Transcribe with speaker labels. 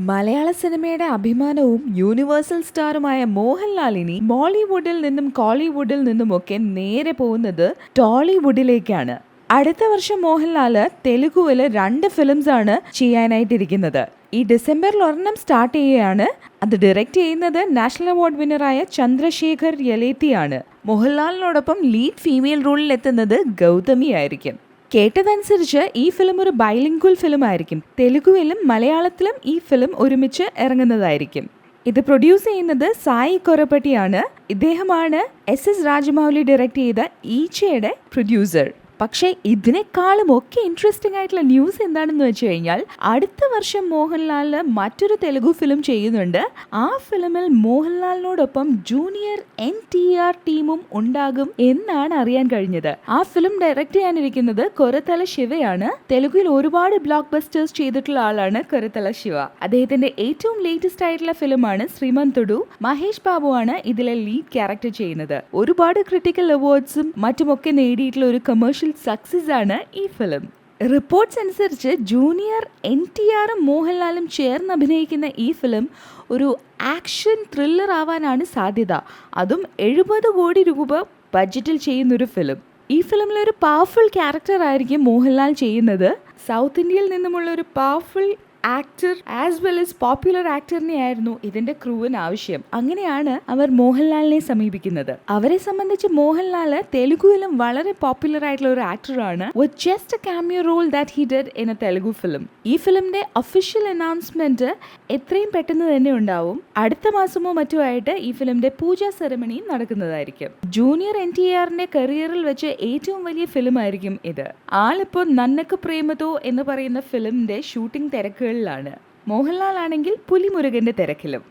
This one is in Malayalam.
Speaker 1: മലയാള സിനിമയുടെ അഭിമാനവും യൂണിവേഴ്സൽ സ്റ്റാറുമായ മോഹൻലാലിനി ബോളിവുഡിൽ നിന്നും കോളിവുഡിൽ നിന്നുമൊക്കെ നേരെ പോകുന്നത് ടോളിവുഡിലേക്കാണ്. അടുത്ത വർഷം മോഹൻലാല് തെലുഗുവില് 2 ഫിലിംസ് ആണ് ചെയ്യാനായിട്ടിരിക്കുന്നത്. ഈ ഡിസംബറിൽ ഒരെണ്ണം സ്റ്റാർട്ട് ചെയ്യുകയാണ്. അത് ഡയറക്റ്റ് ചെയ്യുന്നത് നാഷണൽ അവാർഡ് വിന്നറായ ചന്ദ്രശേഖർ യലേത്തിയാണ്. മോഹൻലാലിനോടൊപ്പം ലീഡ് ഫീമെയിൽ റോളിൽ എത്തുന്നത് ഗൗതമി ആയിരിക്കും. കേട്ടതനുസരിച്ച് ഈ ഫിലിം ഒരു ബൈലിംഗ്വൽ ഫിലിം ആയിരിക്കും. തെലുഗുവിലും മലയാളത്തിലും ഈ ഫിലിം ഒരുമിച്ച് ഇറങ്ങുന്നതായിരിക്കും. ഇത് പ്രൊഡ്യൂസ് ചെയ്യുന്നത് സായി കൊറപ്പട്ടിയാണ്. ഇദ്ദേഹമാണ് SS രാജമൗലി ഡയറക്റ്റ് ചെയ്ത ഈച്ചയുടെ പ്രൊഡ്യൂസർ. പക്ഷേ ഇതിനേക്കാളും ഒക്കെ ഇൻട്രസ്റ്റിംഗ് ആയിട്ടുള്ള ന്യൂസ് എന്താണെന്ന് വെച്ച് കഴിഞ്ഞാൽ, അടുത്ത വർഷം മോഹൻലാലിന് മറ്റൊരു തെലുഗു ഫിലിം ചെയ്യുന്നുണ്ട്. ആ ഫിലിമിൽ മോഹൻലാലിനോടൊപ്പം ജൂനിയർ NTR ടീമും ഉണ്ടാകും എന്നാണ് അറിയാൻ കഴിഞ്ഞത്. ആ ഫിലിം ഡയറക്റ്റ് ചെയ്യാനിരിക്കുന്നത് കൊരത്തല ശിവയാണ്. തെലുഗുവിൽ ഒരുപാട് ബ്ലോക്ക് ബസ്റ്റേഴ്സ് ചെയ്തിട്ടുള്ള ആളാണ് കൊരത്തല ശിവ. അദ്ദേഹത്തിന്റെ ഏറ്റവും ലേറ്റസ്റ്റ് ആയിട്ടുള്ള ഫിലിമാണ് ശ്രീമന്തുഡു. മഹേഷ് ബാബുവാണ് ഇതിലെ ലീഡ് ക്യാരക്ടർ ചെയ്യുന്നത്. ഒരുപാട് ക്രിട്ടിക്കൽ അവാർഡ്സും മറ്റുമൊക്കെ നേടിയിട്ടുള്ള ഒരു കമേഴ്ഷ്യൽ സക്സസ് ആണ് ഈ ഫിലിം. റിപ്പോർട്ട്സ് അനുസരിച്ച് ജൂനിയർ NTRും മോഹൻലാലും ചേർന്ന് അഭിനയിക്കുന്ന ഈ ഫിലിം ഒരു ആക്ഷൻ ത്രില്ലർ ആവാനാണ് സാധ്യത. അതും 70 കോടി രൂപ ബഡ്ജറ്റിൽ ചെയ്യുന്നൊരു ഫിലിം. ഈ ഫിലിമിൽ ഒരു പവർഫുൾ ക്യാരക്ടർ ആയിരിക്കും മോഹൻലാൽ ചെയ്യുന്നത്. സൗത്ത് ഇന്ത്യയിൽ നിന്നുമുള്ള ഒരു powerful actor as well as popular ആക്ടറിനെ ആയിരുന്നു ഇതിന്റെ ക്രൂവിന് ആവശ്യം. അങ്ങനെയാണ് അവർ മോഹൻലാലിനെ സമീപിക്കുന്നത്. അവരെ സംബന്ധിച്ച് മോഹൻലാല് തെലുഗുവിലും വളരെ പോപ്പുലർ ആയിട്ടുള്ള ഒരു ആക്ടറാണ്. With just a cameo role that he did in a Telugu film. ഈ ഫിലിമിന്റെ ഒഫീഷ്യൽ അനൗൺസ്മെന്റ് എത്രയും പെട്ടെന്ന് തന്നെ ഉണ്ടാവും. അടുത്ത മാസമോ മറ്റോ ആയിട്ട് ഈ ഫിലിമിന്റെ പൂജാ സെറമണിയും നടക്കുന്നതായിരിക്കും. ജൂനിയർ NTRന്റെ കരിയറിൽ വെച്ച് ഏറ്റവും വലിയ ഫിലിം ആയിരിക്കും ഇത്. ആളിപ്പോ നന്നക്ക് പ്രേമതോ എന്ന് പറയുന്ന ഫിലിമിന്റെ ഷൂട്ടിംഗ് തിരക്കുകളിലാണ്. മോഹൻലാൽ ആണെങ്കിൽ പുലിമുരുകന്റെ തിരക്കിലും.